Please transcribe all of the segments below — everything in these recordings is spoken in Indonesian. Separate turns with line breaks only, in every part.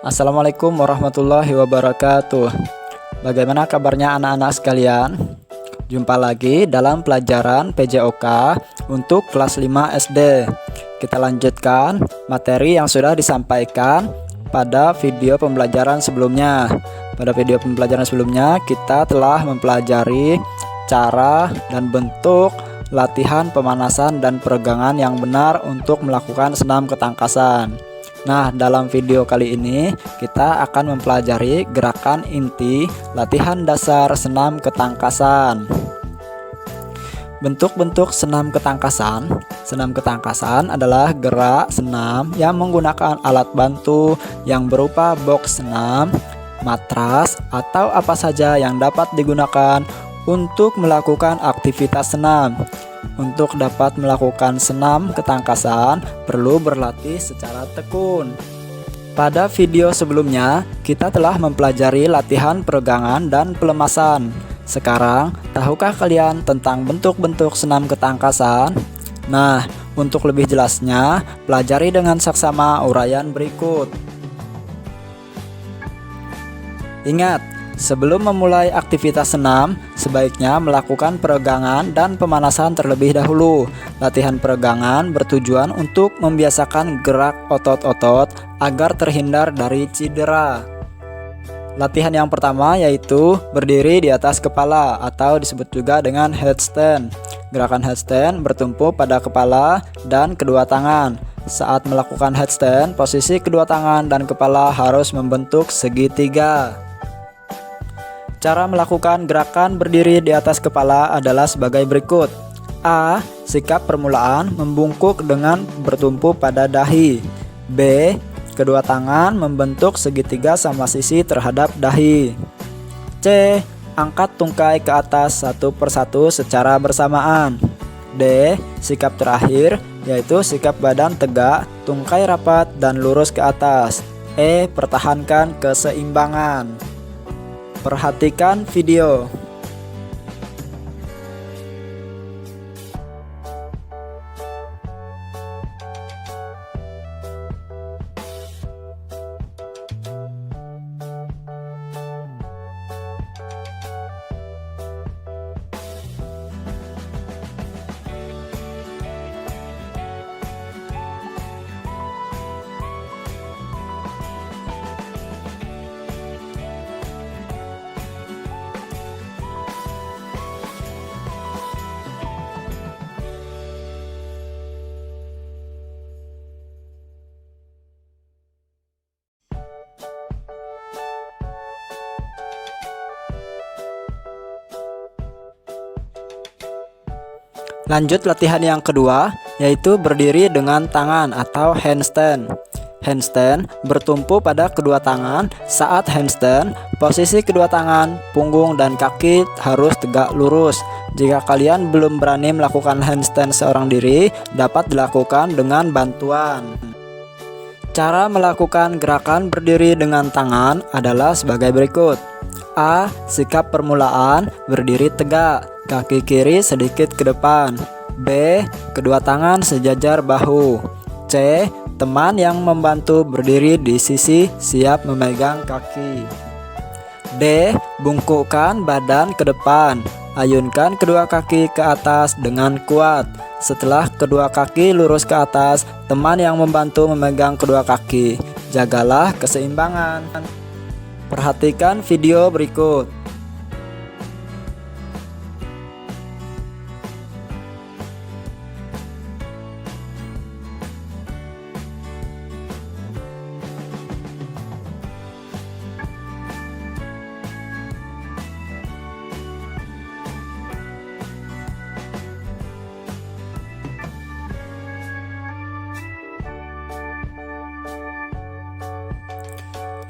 Assalamualaikum warahmatullahi wabarakatuh. Bagaimana kabarnya anak-anak sekalian? Jumpa lagi dalam pelajaran PJOK untuk kelas 5 SD. Kita lanjutkan materi yang sudah disampaikan pada video pembelajaran sebelumnya. Pada video pembelajaran sebelumnya kita telah mempelajari cara dan bentuk latihan pemanasan dan peregangan yang benar untuk melakukan senam ketangkasan. Nah, dalam video kali ini kita akan mempelajari gerakan inti latihan dasar senam ketangkasan. Bentuk-bentuk senam ketangkasan. Senam ketangkasan adalah gerak senam yang menggunakan alat bantu yang berupa box senam, matras, atau apa saja yang dapat digunakan untuk melakukan aktivitas senam. Untuk dapat melakukan senam ketangkasan, perlu berlatih secara tekun. Pada video sebelumnya, kita telah mempelajari latihan peregangan dan pelemasan. Sekarang, tahukah kalian tentang bentuk-bentuk senam ketangkasan? Nah, untuk lebih jelasnya, pelajari dengan saksama uraian berikut. Ingat, sebelum memulai aktivitas senam, sebaiknya melakukan peregangan dan pemanasan terlebih dahulu. Latihan peregangan bertujuan untuk membiasakan gerak otot-otot agar terhindar dari cedera. Latihan yang pertama yaitu berdiri di atas kepala atau disebut juga dengan headstand. Gerakan headstand bertumpu pada kepala dan kedua tangan. Saat melakukan headstand, posisi kedua tangan dan kepala harus membentuk segitiga. Cara melakukan gerakan berdiri di atas kepala adalah sebagai berikut. A. Sikap permulaan membungkuk dengan bertumpu pada dahi. B. Kedua tangan membentuk segitiga sama sisi terhadap dahi. C. Angkat tungkai ke atas satu persatu secara bersamaan. D. Sikap terakhir yaitu sikap badan tegak, tungkai rapat dan lurus ke atas. E. Pertahankan keseimbangan. Perhatikan video. Lanjut latihan yang kedua, yaitu berdiri dengan tangan atau handstand. Handstand bertumpu pada kedua tangan. Saat handstand, posisi kedua tangan, punggung, dan kaki harus tegak lurus. Jika kalian belum berani melakukan handstand seorang diri, dapat dilakukan dengan bantuan. Cara melakukan gerakan berdiri dengan tangan adalah sebagai berikut. A. Sikap permulaan berdiri tegak, kaki kiri sedikit ke depan. B. Kedua tangan sejajar bahu. C. Teman yang membantu berdiri di sisi siap memegang kaki. D. Bungkukkan badan ke depan. Ayunkan kedua kaki ke atas dengan kuat. Setelah kedua kaki lurus ke atas, teman yang membantu memegang kedua kaki. Jagalah keseimbangan. Perhatikan video berikut.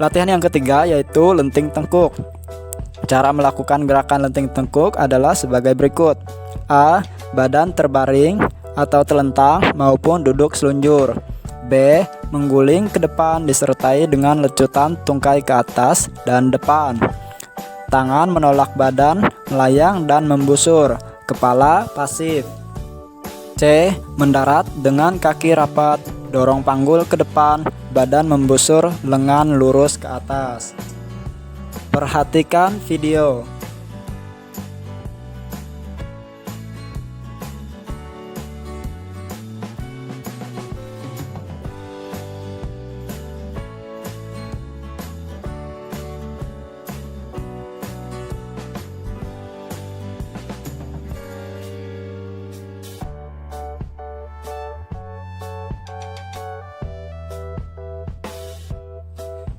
Latihan yang ketiga yaitu lenting tengkuk. Cara melakukan gerakan lenting tengkuk adalah sebagai berikut. A. Badan terbaring atau telentang maupun duduk selunjur. B. Mengguling ke depan disertai dengan lecutan tungkai ke atas dan depan. Tangan menolak badan, melayang dan membusur. Kepala pasif. C. Mendarat dengan kaki rapat, dorong panggul ke depan, badan membusur, lengan lurus ke atas. Perhatikan video.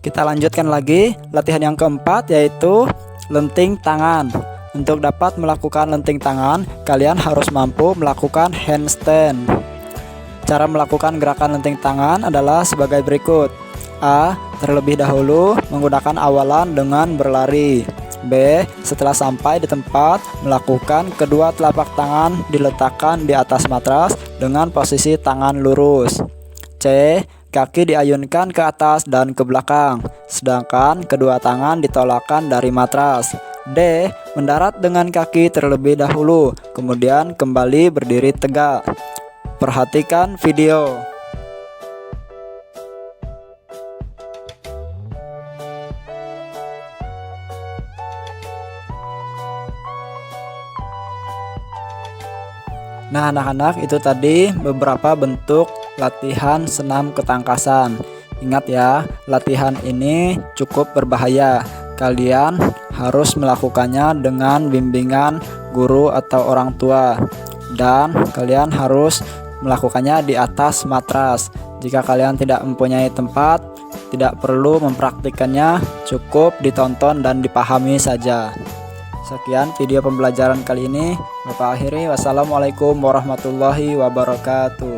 Kita lanjutkan lagi latihan yang keempat, yaitu lenting tangan. Untuk dapat melakukan lenting tangan, kalian harus mampu melakukan handstand. Cara melakukan gerakan lenting tangan adalah sebagai berikut. A. Terlebih dahulu menggunakan awalan dengan berlari. B. Setelah sampai di tempat, melakukan kedua telapak tangan diletakkan di atas matras dengan posisi tangan lurus. C. Kaki diayunkan ke atas dan ke belakang, sedangkan kedua tangan ditolakkan dari matras. D. Mendarat dengan kaki terlebih dahulu, kemudian kembali berdiri tegak. Perhatikan video. Nah anak-anak, itu tadi beberapa bentuk latihan senam ketangkasan. Ingat ya, latihan ini cukup berbahaya. Kalian harus melakukannya dengan bimbingan guru atau orang tua. Dan kalian harus melakukannya di atas matras. Jika kalian tidak mempunyai tempat, tidak perlu mempraktikkannya, cukup ditonton dan dipahami saja. Sekian video pembelajaran kali ini. Bapak akhiri, wassalamualaikum warahmatullahi wabarakatuh.